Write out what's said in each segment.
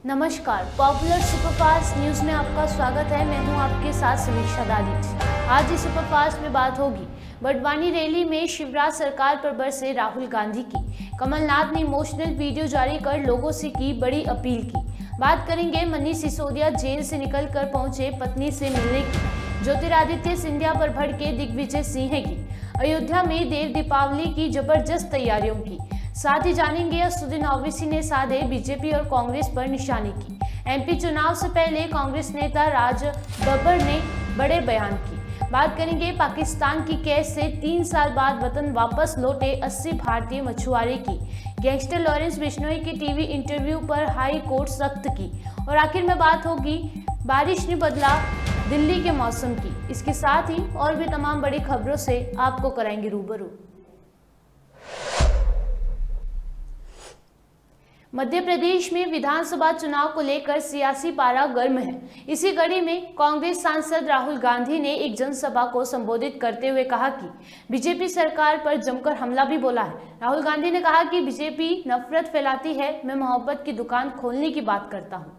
नमस्कार, popular superfast news में आपका स्वागत है। मैं हूं आपके साथ समीक्षा दादी। आज इस सुपरफास्ट में बात होगी बड़वानी रैली में शिवराज सरकार पर बरसे राहुल गांधी की। कमलनाथ ने इमोशनल वीडियो जारी कर लोगों से की बड़ी अपील की। बात करेंगे मनीष सिसोदिया जेल से निकलकर पहुंचे पत्नी से मिलने की। ज्योतिरादित्य सिंधिया पर भड़के दिग्विजय सिंह की। अयोध्या में देव दीपावली की जबरदस्त तैयारियों की। साथ ही जानेंगे असदुद्दीन ओवैसी ने साधे बीजेपी और कांग्रेस पर निशाने की। एमपी चुनाव से पहले कांग्रेस नेता राज बब्बर ने बड़े बयान की। बात करेंगे पाकिस्तान की कैद से 3 साल बाद वतन वापस लौटे 80 भारतीय मछुआरे की। गैंगस्टर लॉरेंस बिश्नोई की टीवी इंटरव्यू पर हाई कोर्ट सख्त की। और आखिर में बात होगी बारिश ने बदला दिल्ली के मौसम की। इसके साथ ही और भी तमाम बड़ी खबरों से आपको कराएंगे रूबरू। मध्य प्रदेश में विधानसभा चुनाव को लेकर सियासी पारा गर्म है। इसी कड़ी में कांग्रेस सांसद राहुल गांधी ने एक जनसभा को संबोधित करते हुए कहा कि बीजेपी सरकार पर जमकर हमला भी बोला है। राहुल गांधी ने कहा कि बीजेपी नफरत फैलाती है, मैं मोहब्बत की दुकान खोलने की बात करता हूं।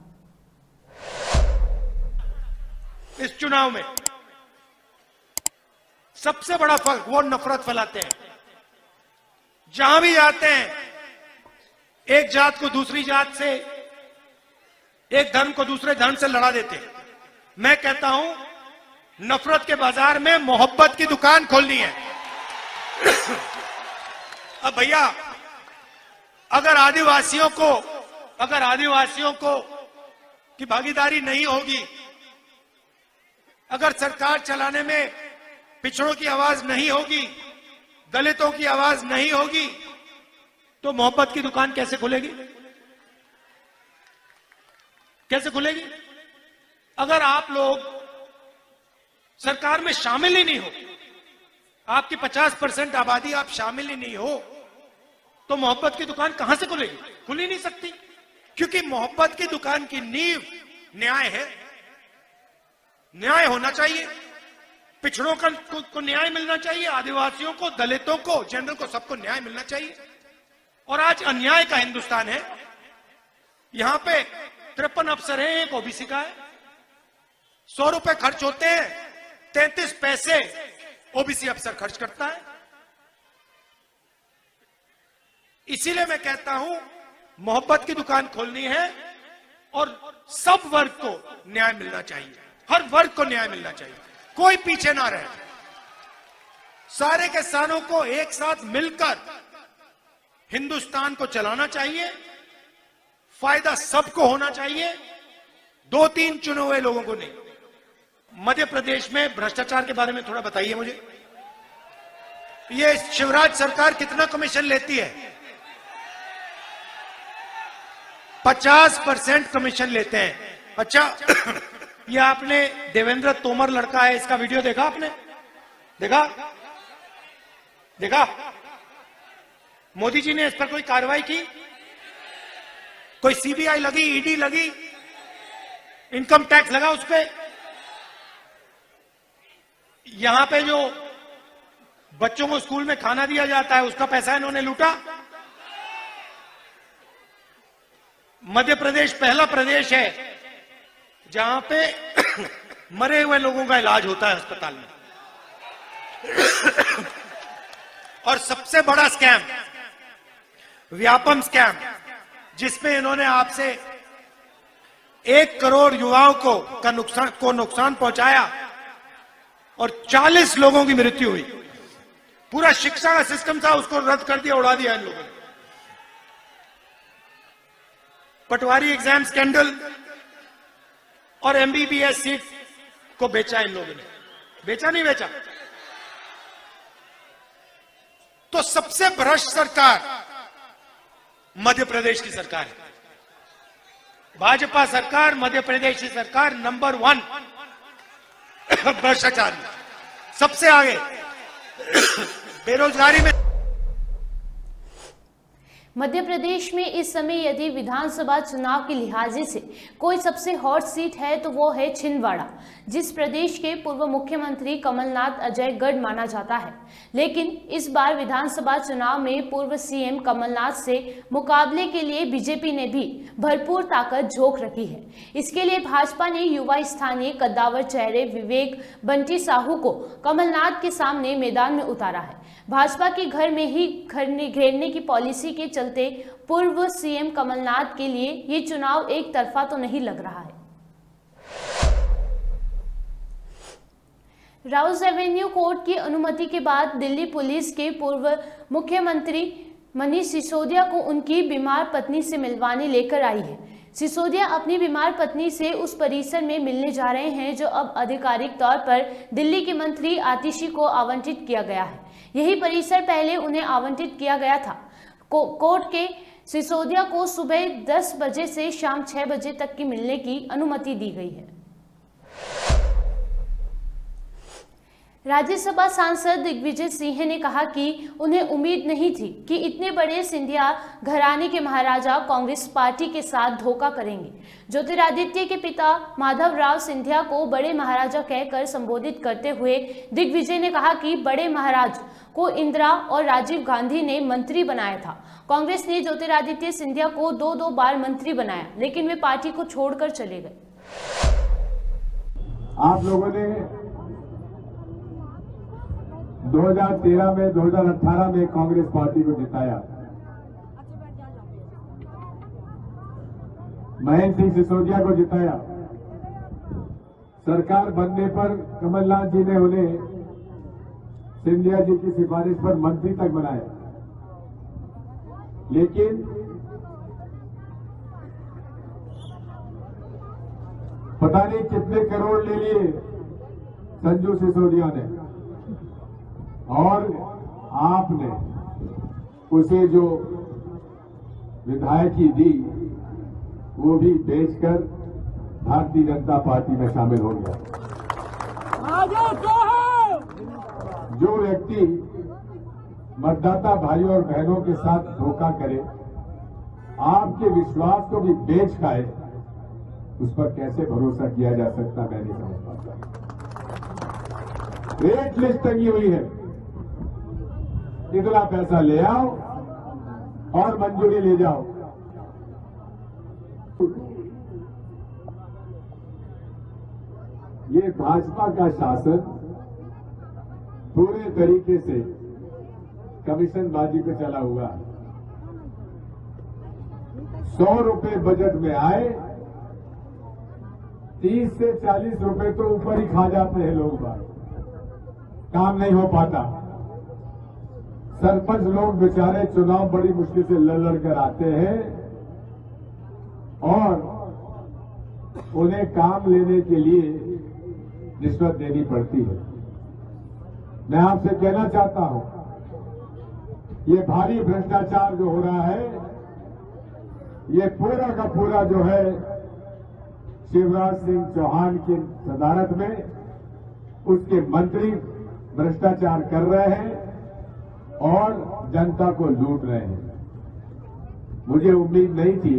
इस चुनाव में सबसे बड़ा फर्क वो नफरत फैलाते हैं। जहां भी जाते हैं एक जात को दूसरी जात से, एक धर्म को दूसरे धर्म से लड़ा देते हैं। मैं कहता हूं नफरत के बाजार में मोहब्बत की दुकान खोलनी है। अब भैया अगर आदिवासियों को की भागीदारी नहीं होगी, अगर सरकार चलाने में पिछड़ों की आवाज नहीं होगी, दलितों की आवाज नहीं होगी, तो मोहब्बत की दुकान कैसे खुलेगी? कैसे खुलेगी? अगर आप लोग सरकार में शामिल ही नहीं हो, आपकी 50% आबादी आप शामिल ही नहीं हो, तो मोहब्बत की दुकान कहां से खुलेगी? खुल ही नहीं सकती, क्योंकि मोहब्बत की दुकान की नींव न्याय है। न्याय होना चाहिए, पिछड़ों को न्याय मिलना चाहिए, आदिवासियों को, दलितों को, जनरल को, सबको न्याय मिलना चाहिए। और आज अन्याय का हिंदुस्तान है। यहां पे 53 अफसर हैं, एक ओबीसी का है। 100 रुपए खर्च होते हैं, 33 पैसे ओबीसी अफसर खर्च करता है। इसीलिए मैं कहता हूं मोहब्बत की दुकान खोलनी है और सब वर्ग को न्याय मिलना चाहिए, हर वर्ग को न्याय मिलना चाहिए, कोई पीछे ना रहे। सारे किसानों को एक साथ मिलकर हिंदुस्तान को चलाना चाहिए, फायदा सबको होना चाहिए, 2-3 चुने हुए लोगों को नहीं। मध्य प्रदेश में भ्रष्टाचार के बारे में थोड़ा बताइए मुझे। ये शिवराज सरकार कितना कमीशन लेती है? 50% कमीशन लेते हैं। अच्छा, ये आपने देवेंद्र तोमर लड़का है, इसका वीडियो देखा आपने? देखा? मोदी जी ने इस पर कोई कार्रवाई की? कोई सीबीआई लगी, ईडी लगी, इनकम टैक्स लगा उस पे? यहां पे जो बच्चों को स्कूल में खाना दिया जाता है उसका पैसा इन्होंने लूटा। मध्य प्रदेश पहला प्रदेश है जहां पे मरे हुए लोगों का इलाज होता है अस्पताल में। और सबसे बड़ा स्कैम व्यापम स्कैम, जिसमें इन्होंने आपसे 1 करोड़ युवाओं को नुकसान पहुंचाया और 40 लोगों की मृत्यु हुई। पूरा शिक्षा का सिस्टम था, उसको रद्द कर दिया, उड़ा दिया इन लोगों ने। पटवारी एग्जाम स्कैंडल और एमबीबीएस सीट को बेचा इन लोगों ने। बेचा नहीं बेचा? तो सबसे भ्रष्ट सरकार मध्य प्रदेश की सरकार है। भाजपा सरकार मध्य प्रदेश की सरकार नंबर 1 भ्रष्टाचार में, सबसे आगे। बेरोजगारी में मध्य प्रदेश में इस समय यदि विधानसभा चुनाव के लिहाजे से कोई सबसे हॉट सीट है तो वो है छिंदवाड़ा, जिस प्रदेश के पूर्व मुख्यमंत्री कमलनाथ अजयगढ़ माना जाता है। लेकिन इस बार विधानसभा चुनाव में पूर्व सीएम कमलनाथ से मुकाबले के लिए बीजेपी ने भी भरपूर ताकत झोंक रखी है। इसके लिए भाजपा ने युवा स्थानीय कद्दावर चेहरे विवेक बंटी साहू को कमलनाथ के सामने मैदान में उतारा है। भाजपा के घर में ही घेरने की पॉलिसी के चलते पूर्व सीएम कमलनाथ के लिए ये चुनाव एक तरफा तो नहीं लग रहा है। राउस एवेन्यू कोर्ट की अनुमति के बाद दिल्ली पुलिस के पूर्व मुख्यमंत्री मनीष सिसोदिया को उनकी बीमार पत्नी से मिलवाने लेकर आई है। सिसोदिया अपनी बीमार पत्नी से उस परिसर में मिलने जा रहे हैं जो अब आधिकारिक तौर पर दिल्ली के मंत्री आतिशी को आवंटित किया गया है। यही परिसर पहले उन्हें आवंटित किया गया था। कोर्ट के सिसोदिया को सुबह 10 बजे से शाम 6 बजे तक की मिलने की अनुमति दी गई है। राज्यसभा सांसद दिग्विजय सिंह ने कहा कि उन्हें उम्मीद नहीं थी कि इतने बड़े सिंधिया घराने के महाराजा कांग्रेस पार्टी के साथ धोखा करेंगे। ज्योतिरादित्य के पिता माधवराव सिंधिया को बड़े महाराजा कहकर संबोधित करते हुए दिग्विजय ने कहा कि बड़े महाराज को इंदिरा और राजीव गांधी ने मंत्री बनाया था। कांग्रेस ने ज्योतिरादित्य सिंधिया को 2 बार मंत्री बनाया, लेकिन वे पार्टी को छोड़कर चले गए। आप लोगों ने 2013 में 2018 में कांग्रेस पार्टी को जिताया। महेंद्र सिंह सिसोदिया को जिताया। सरकार बनने पर कमलनाथ जी ने उन्हें सिंधिया जी की सिफारिश पर मंत्री तक बनाया। लेकिन पता नहीं कितने करोड़ ले लिए संजू सिसोदिया ने, और आपने उसे जो विधायकी दी वो भी बेचकर भारतीय जनता पार्टी में शामिल हो गया। जो व्यक्ति मतदाता भाइयों और बहनों के साथ धोखा करे, आपके विश्वास को भी बेच खाए, उस पर कैसे भरोसा किया जा सकता, मैं नहीं समझ पाता। रेट लिस्ट टंगी हुई है, इतना पैसा ले आओ और मंजूरी ले जाओ। ये भाजपा का शासन पूरे तरीके से कमीशनबाजी पे चला हुआ है। 100 रुपए बजट में आए, 30 से 40 रुपए तो ऊपर ही खा जाते हैं लोग बाहर, काम नहीं हो पाता। सरपंच लोग बेचारे चुनाव बड़ी मुश्किल से लड़ कर आते हैं और उन्हें काम लेने के लिए रिश्वत देनी पड़ती है। मैं आपसे कहना चाहता हूं, ये भारी भ्रष्टाचार जो हो रहा है, ये पूरा का पूरा जो है शिवराज सिंह चौहान की सदारत में उसके मंत्री भ्रष्टाचार कर रहे हैं और जनता को लूट रहे हैं। मुझे उम्मीद नहीं थी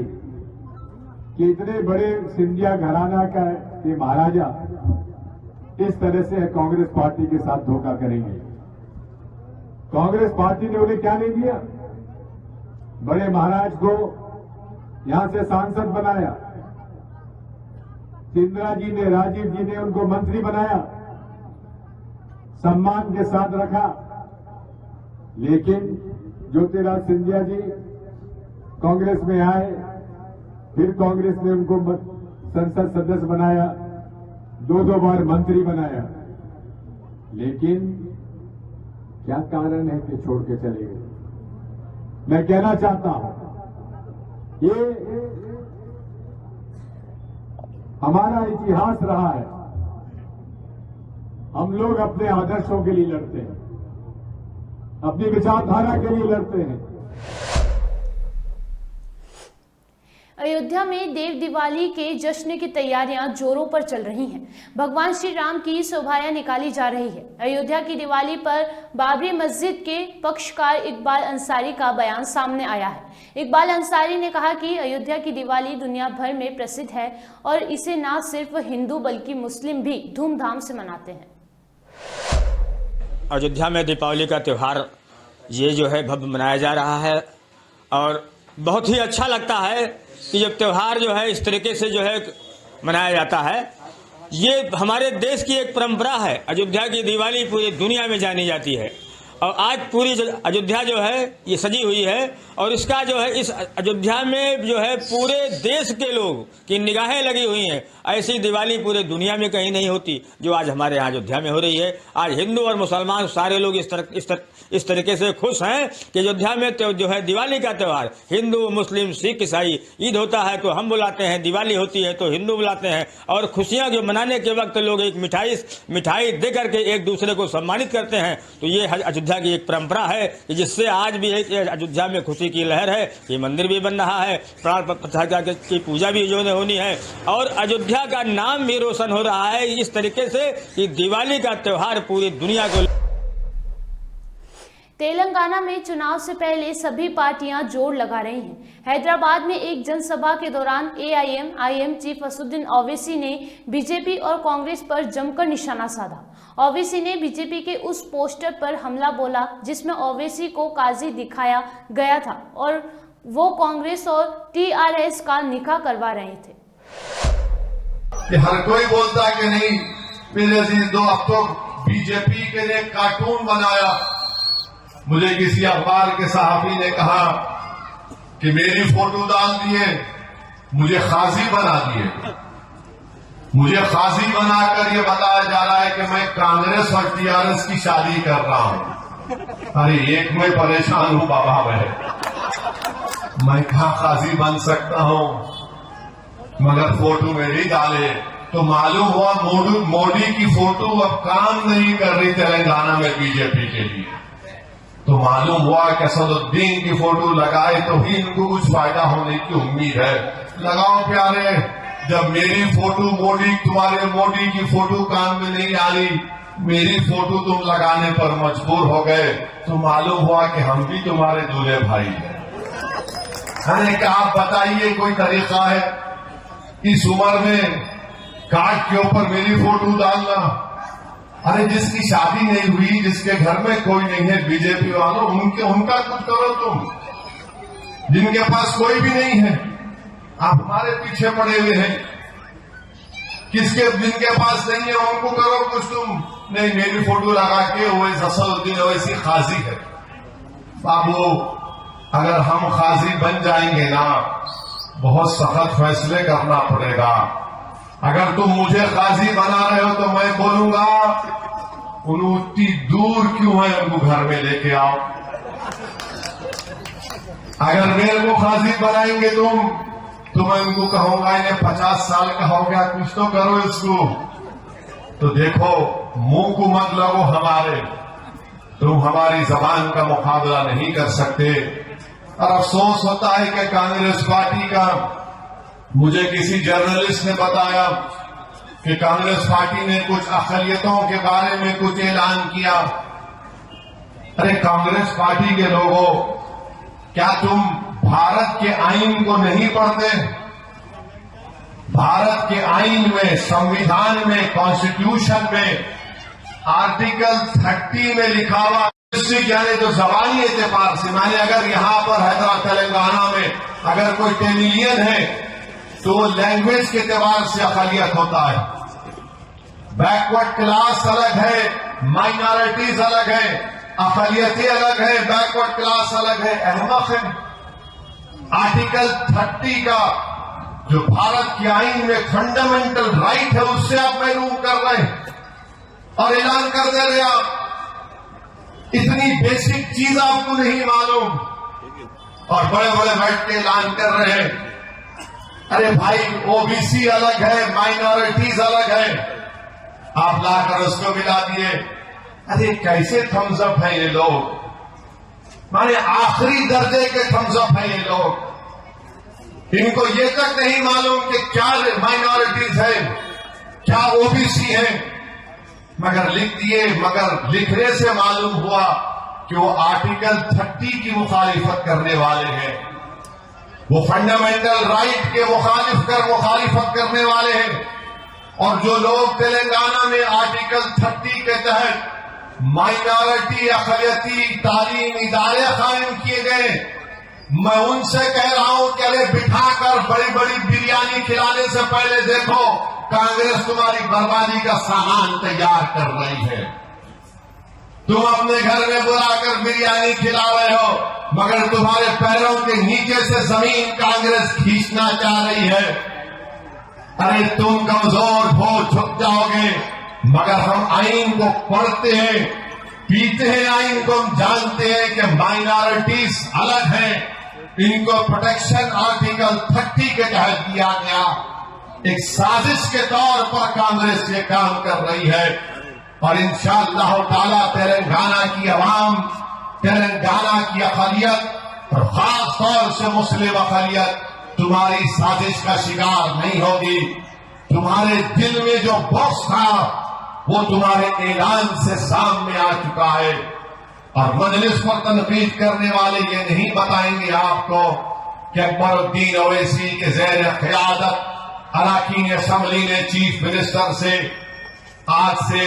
कि इतने बड़े सिंधिया घराना का ये महाराजा इस तरह से कांग्रेस पार्टी के साथ धोखा करेंगे। कांग्रेस पार्टी ने उन्हें क्या नहीं दिया? बड़े महाराज को यहां से सांसद बनाया, इंदिरा जी ने, राजीव जी ने उनको मंत्री बनाया, सम्मान के साथ रखा। लेकिन ज्योतिरादित्य सिंधिया जी कांग्रेस में आए, फिर कांग्रेस ने उनको संसद सदस्य बनाया, 2 बार मंत्री बनाया। लेकिन क्या कारण है कि छोड़ के चले गए? मैं कहना चाहता हूं, ये हमारा इतिहास रहा है। हम लोग अपने आदर्शों के लिए लड़ते हैं, अपनी विचारधारा के लिए लड़ते हैं। अयोध्या में देव दिवाली के जश्न की तैयारियां जोरों पर चल रही हैं। भगवान श्री राम की शोभायात्रा निकाली जा रही है। अयोध्या की दिवाली पर बाबरी मस्जिद के पक्षकार इकबाल अंसारी का बयान सामने आया है। इकबाल अंसारी ने कहा कि अयोध्या की दिवाली दुनिया भर में प्रसिद्ध है और इसे न सिर्फ हिंदू बल्कि मुस्लिम भी धूमधाम से मनाते हैं। अयोध्या में दीपावली का त्यौहार ये जो है भव्य मनाया जा रहा है और बहुत ही अच्छा लगता है कि जब त्यौहार जो है इस तरीके से जो है मनाया जाता है। ये हमारे देश की एक परंपरा है। अयोध्या की दिवाली पूरी दुनिया में जानी जाती है और आज पूरी अयोध्या जो है ये सजी हुई है और इसका जो है इस अयोध्या में जो है पूरे देश के लोग की निगाहें लगी हुई हैं। ऐसी दिवाली पूरे दुनिया में कहीं नहीं होती जो आज हमारे यहाँ अयोध्या में हो रही है। आज हिंदू और मुसलमान सारे लोग इस तरीके से खुश हैं कि अयोध्या में जो है दिवाली का त्यौहार हिंदू मुस्लिम सिख ईसाई ईद होता है तो हम बुलाते हैं, दिवाली होती है तो हिंदू बुलाते हैं और खुशियाँ जो मनाने के वक्त लोग एक मिठाई दे करके एक दूसरे को सम्मानित करते हैं। तो ये अयोध्या की एक परंपरा है कि जिससे आज भी अयोध्या में खुशी की लहर है। ये मंदिर भी बन रहा है, प्राण प्रतिष्ठा की पूजा भी जो होनी है और अयोध्या का नाम भी रोशन हो रहा है इस तरीके से कि दिवाली का त्यौहार पूरी दुनिया को। तेलंगाना में चुनाव से पहले सभी पार्टियां जोर लगा रही हैं। हैदराबाद में एक जनसभा के दौरान AIM चीफ असदुद्दीन ओवैसी ने बीजेपी और कांग्रेस पर जमकर निशाना साधा। ओवैसी ने बीजेपी के उस पोस्टर पर हमला बोला जिसमें ओवैसी को काजी दिखाया गया था और वो कांग्रेस और TRS का निकाह करवा रहे थे। कि हर कोई बोलता है कि नहीं मेरे अजीज दो अब तो बीजेपी के लिए कार्टून बनाया। मुझे किसी अखबार के सहाफी ने कहा कि मेरी फोटो डाल दिए, मुझे खाजी बना दिए। मुझे खाजी बनाकर ये बताया जा रहा है कि मैं कांग्रेस और TRS की शादी कर रहा हूं। अरे एक मैं परेशान हूं बाबा, मैं कहा खाजी बन सकता हूं मगर फोटो मेरी डाले तो मालूम हुआ मोदी की फोटो अब काम नहीं कर रही तेलंगाना में बीजेपी के लिए। तो मालूम हुआ कि असदुद्दीन की फोटो लगाए तो ही इनको कुछ फायदा होने की उम्मीद है। लगाओ प्यारे, जब मेरी फोटो तुम्हारे मोदी की फोटो काम में नहीं आ रही, मेरी फोटो तुम लगाने पर मजबूर हो गए तो मालूम हुआ कि हम भी तुम्हारे दूल्हे भाई हैं। अरे क्या आप बताइए कोई तरीका है इस उम्र में कार्ड के ऊपर मेरी फोटो डालना? अरे जिसकी शादी नहीं हुई, जिसके घर में कोई नहीं है, बीजेपी वालों उनका कुछ करो तुम। जिनके पास कोई भी नहीं है आप हमारे पीछे पड़े हुए हैं। जिनके पास नहीं है उनको करो कुछ तुम। नहीं, मेरी फोटो लगा के असदुद्दीन ओवैसी खाजी है। बाबू अगर हम खाजी बन जाएंगे ना बहुत सख्त फैसले करना पड़ेगा। अगर तुम मुझे काजी बना रहे हो तो मैं बोलूंगा उतनी दूर क्यों है, उनको घर में लेके आओ। अगर मेरे को काजी बनाएंगे तुम तो मैं उनको कहूंगा इन्हें 50 साल का हो गया, कुछ तो करो इसको। तो देखो मुंह को मत लगो हमारे, तुम हमारी जबान का मुकाबला नहीं कर सकते। और अफसोस होता है कि कांग्रेस पार्टी का, मुझे किसी जर्नलिस्ट ने बताया कि कांग्रेस पार्टी ने कुछ अक़लियतों के बारे में कुछ ऐलान किया। अरे कांग्रेस पार्टी के लोगों, क्या तुम भारत के आईन को नहीं पढ़ते? भारत के आईन में, संविधान में, कॉन्स्टिट्यूशन में आर्टिकल 30 में लिखा हुआ यानी तो जबानी एतबार से, माने अगर यहां पर हैदराबाद तेलंगाना में अगर कोई टेमिलियन है तो लैंग्वेज के एतबार से अक़लियत होता है। बैकवर्ड क्लास अलग है, माइनॉरिटीज अलग है, अक़लियतें अलग है, बैकवर्ड क्लास अलग है। अहमक है। आर्टिकल 30 का जो भारत के आईन में फंडामेंटल राइट है उससे आप महरूम कर रहे हैं और ऐलान कर दे रहे आप। इतनी बेसिक चीज आपको नहीं मालूम और बड़े बड़े बैठ के ऐलान कर रहे हैं। अरे भाई ओबीसी अलग है, माइनॉरिटीज अलग है, आप लाकर उसको मिला दिए। अरे कैसे थम्सअप है ये लोग, माने आखिरी दर्जे के थम्सअप है ये लोग। इनको ये तक नहीं मालूम कि क्या माइनॉरिटीज है, क्या ओबीसी है, मगर लिख दिए। मगर लिखने से मालूम हुआ कि वो आर्टिकल 30 की मुखालिफत करने वाले हैं, वो फंडामेंटल राइट के मुखालिफत करने वाले हैं। और जो लोग तेलंगाना में आर्टिकल 30 के तहत माइनॉरिटी अक़लियती तालीम इदारे कायम किए गए, मैं उनसे कह रहा हूं कि अरे बिठाकर बड़ी बड़ी बिरयानी खिलाने से पहले देखो कांग्रेस तुम्हारी बर्बादी का सामान तैयार कर रही है। तुम अपने घर में बुलाकर बिरयानी खिला रहे हो, मगर तुम्हारे पैरों के नीचे से जमीन कांग्रेस खींचना चाह रही है। अरे तुम कमजोर हो, झुक जाओगे, मगर हम आइन को पढ़ते हैं, पीते हैं आइन को, हम जानते हैं कि माइनॉरिटीज अलग हैं, इनको प्रोटेक्शन आर्टिकल 30 के तहत दिया गया। एक साजिश के तौर पर कांग्रेस ये काम कर रही है। और इंशाअल्लाह ताला तेलंगाना की अवाम, तेलंगाना की अक़लियत और खास तौर से मुस्लिम अक़लियत तुम्हारी साजिश का शिकार नहीं होगी। तुम्हारे दिल में जो बॉक्स था वो तुम्हारे ऐलान से सामने आ चुका है। और मजलिस पर तनकीद करने वाले ये नहीं बताएंगे आपको कि अकबरुद्दीन ओवैसी के ज़ेर क़यादत अरकान असम्बली ने चीफ मिनिस्टर से आज से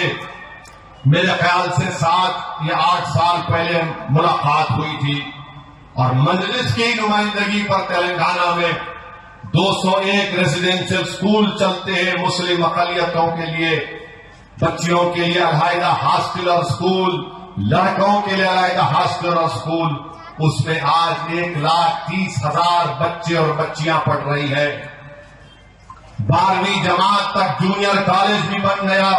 मेरे ख्याल से 7 या 8 साल पहले मुलाकात हुई थी। और मजलिस की नुमाइंदगी पर तेलंगाना में 201 रेजिडेंशियल स्कूल चलते हैं मुस्लिम अक़लियतों के लिए, बच्चियों के लिए अलहदा हॉस्टल और स्कूल, लड़कों के लिए अलहदा हॉस्टल और स्कूल। उसमें आज 1,30,000 बच्चे और बच्चियां पढ़ रही है। 12वीं जमात तक जूनियर कॉलेज भी बन गया।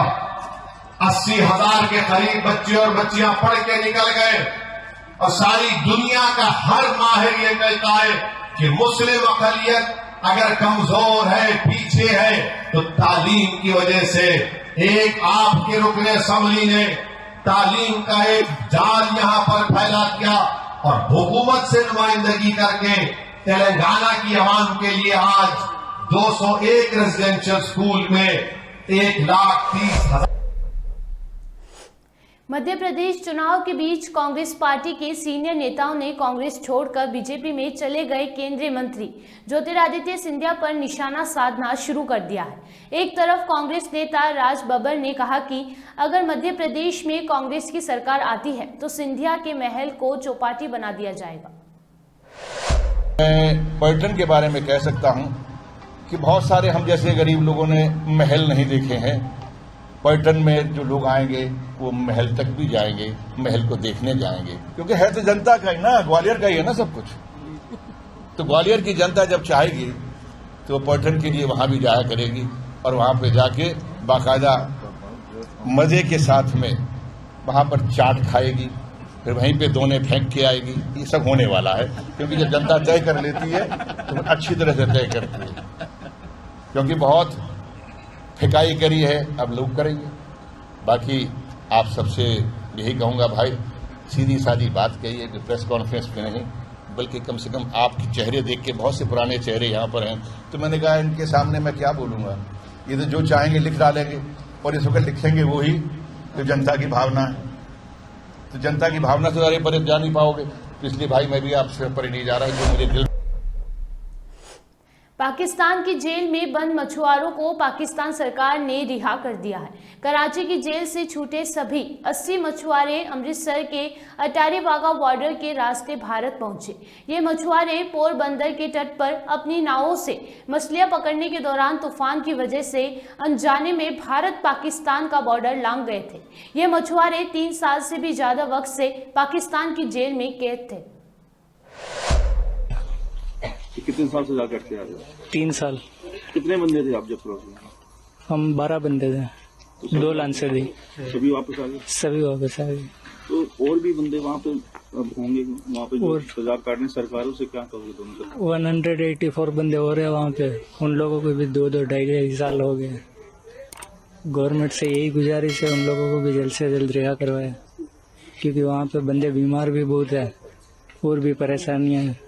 80,000 के करीब बच्चे और बच्चियां पढ़ के निकल गए। और सारी दुनिया का हर माहिर ये कहता है कि मुस्लिम अक़लियत अगर कमजोर है, पीछे है, तो तालीम की वजह से। एक आपके रुकने असम्बली ने तालीम का एक जाल यहां पर फैला दिया और हुकूमत से नुमाइंदगी करके तेलंगाना की अवाम के लिए आज 201 रेजिडेंशियल स्कूल में 1,30,000। मध्य प्रदेश चुनाव के बीच कांग्रेस पार्टी के सीनियर नेताओं ने कांग्रेस छोड़कर बीजेपी में चले गए केंद्रीय मंत्री ज्योतिरादित्य सिंधिया पर निशाना साधना शुरू कर दिया है। एक तरफ कांग्रेस नेता राज बब्बर ने कहा कि अगर मध्य प्रदेश में कांग्रेस की सरकार आती है तो सिंधिया के महल को चौपाटी बना दिया जाएगा। मैं पर्यटन के बारे में कह सकता हूं कि बहुत सारे हम जैसे गरीब लोगों ने महल नहीं देखे हैं। पर्यटन में जो लोग आएंगे वो महल तक भी जाएंगे, महल को देखने जाएंगे, क्योंकि है तो जनता का ही ना, ग्वालियर का ही है ना सब कुछ। तो ग्वालियर की जनता जब चाहेगी तो पर्यटन के लिए वहां भी जाया करेगी और वहां पे जाके बाकायदा मजे के साथ में वहां पर चाट खाएगी, फिर वहीं पे दोने फेंक के आएगी। ये सब होने वाला है, क्योंकि जब जनता तय कर लेती है तो अच्छी तरह से तय करती है। क्योंकि बहुत फिकाई करी है, अब लोग करेंगे। बाकी आप सबसे यही कहूंगा भाई, सीधी सादी बात कही है कि प्रेस कॉन्फ्रेंस पे नहीं, बल्कि कम से कम आपके चेहरे देख के, बहुत से पुराने चेहरे यहाँ पर हैं, तो मैंने कहा इनके सामने मैं क्या बोलूंगा, ये तो जो चाहेंगे लिख डालेंगे और इस वक्त लिखेंगे वही तो जनता की भावना है। तो जनता की भावना से अरे पर जा नहीं पाओगे, तो इसलिए भाई मैं भी आपसे परे नहीं जा रहा, जो मुझे दिल। पाकिस्तान की जेल में बंद मछुआरों को पाकिस्तान सरकार ने रिहा कर दिया है। कराची की जेल से छूटे सभी 80 मछुआरे अमृतसर के अटारी वाघा बॉर्डर के रास्ते भारत पहुंचे। ये मछुआरे पोरबंदर के तट पर अपनी नावों से मछलियां पकड़ने के दौरान तूफान की वजह से अनजाने में भारत पाकिस्तान का बॉर्डर लांघ गए थे। ये मछुआरे 3 साल से भी ज्यादा वक्त से पाकिस्तान की जेल में कैद थे। कितने साल से जाकर के आ रहे हो? 3 साल। कितने बंदे थे आप जब पहुंचे? हम 12 बंदे थे, तो 2 लांसर थी। सभी वापस आ गए? सभी वापस आ गए। तो और भी बंदे वहाँ पे होंगे, वहाँ पे जो सजा काटने सरकारों से क्या कहोगे तुम? 184 बंदे हो रहे हैं वहाँ पे, उन लोगों को भी 2-2, 2.5 साल हो गए। गवर्नमेंट से यही गुजारिश है उन लोगों को भी जल्द से जल्द रिहा करवाए, क्योंकि वहाँ पे बंदे बीमार भी बहुत है और भी परेशानियाँ हैं।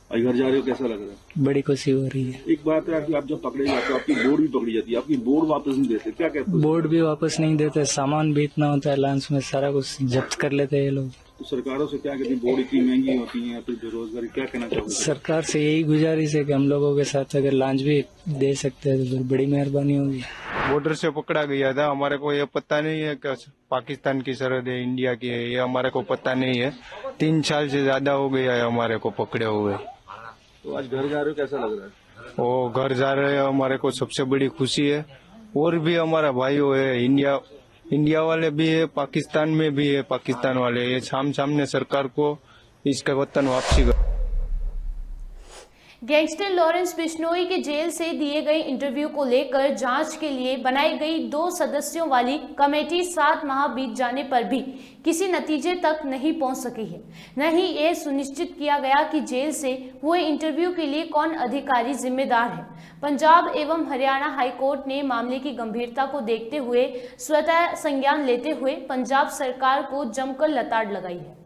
आज घर जा रहे हो, कैसा लग रहा है? बड़ी खुशी हो रही है। एक बात है कि आप जब पकड़े जाते हो आपकी बोर्ड भी पकड़ी जाती है, आपकी बोर्ड वापस नहीं देते, क्या कहते हो? बोर्ड भी वापस नहीं देते, सामान भी इतना होता है, लांच में सारा कुछ जब्त कर लेते हैं ये लोग। तो सरकारों से क्या कहती है, बोर्ड इतनी महंगी होती है, फिर बेरोजगारी, क्या कहना चाहोगे? सरकार से यही गुजारिश है कि हम लोगों के साथ अगर लांच भी दे सकते हैं तो फिर बड़ी मेहरबानी होगी। बॉर्डर से पकड़ा गया था, हमारे को ये पता नहीं है कि पाकिस्तान की सरहद है, इंडिया की है, ये हमारे को पता नहीं है। 3 साल से ज्यादा हो गया है हमारे को पकड़े हुए। तो आज घर जा रहे हो, कैसा लग रहा है? वो घर जा रहे हैं, हमारे को सबसे बड़ी खुशी है। और भी हमारा भाइयों है, इंडिया वाले भी है, पाकिस्तान में भी है, पाकिस्तान वाले, ये सामने सरकार को इसका वतन वापसी कर। गैंगस्टर लॉरेंस बिश्नोई के जेल से दिए गए इंटरव्यू को लेकर जांच के लिए बनाई गई 2 सदस्यों वाली कमेटी 7 माह बीत जाने पर भी किसी नतीजे तक नहीं पहुंच सकी है। न ही ये सुनिश्चित किया गया कि जेल से हुए इंटरव्यू के लिए कौन अधिकारी जिम्मेदार है। पंजाब एवं हरियाणा हाईकोर्ट ने मामले की गंभीरता को देखते हुए स्वतः संज्ञान लेते हुए पंजाब सरकार को जमकर लताड़ लगाई है।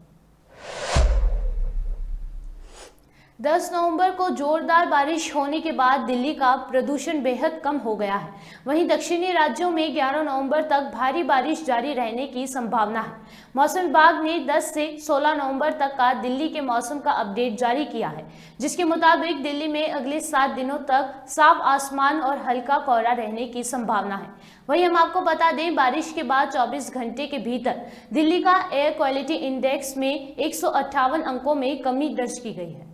10 नवंबर को जोरदार बारिश होने के बाद दिल्ली का प्रदूषण बेहद कम हो गया है। वहीं दक्षिणी राज्यों में 11 नवंबर तक भारी बारिश जारी रहने की संभावना है। मौसम विभाग ने 10 से 16 नवंबर तक का दिल्ली के मौसम का अपडेट जारी किया है, जिसके मुताबिक दिल्ली में अगले 7 दिनों तक साफ आसमान और हल्का कोहरा रहने की संभावना है। वहीं हम आपको बता दें, बारिश के बाद 24 घंटे के भीतर दिल्ली का एयर क्वालिटी इंडेक्स में 158 अंकों में कमी दर्ज की गई है।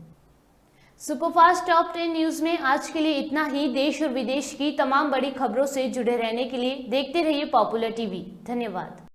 सुपरफास्ट टॉप 10 न्यूज में आज के लिए इतना ही। देश और विदेश की तमाम बड़ी खबरों से जुड़े रहने के लिए देखते रहिए पॉपुलर टीवी। धन्यवाद।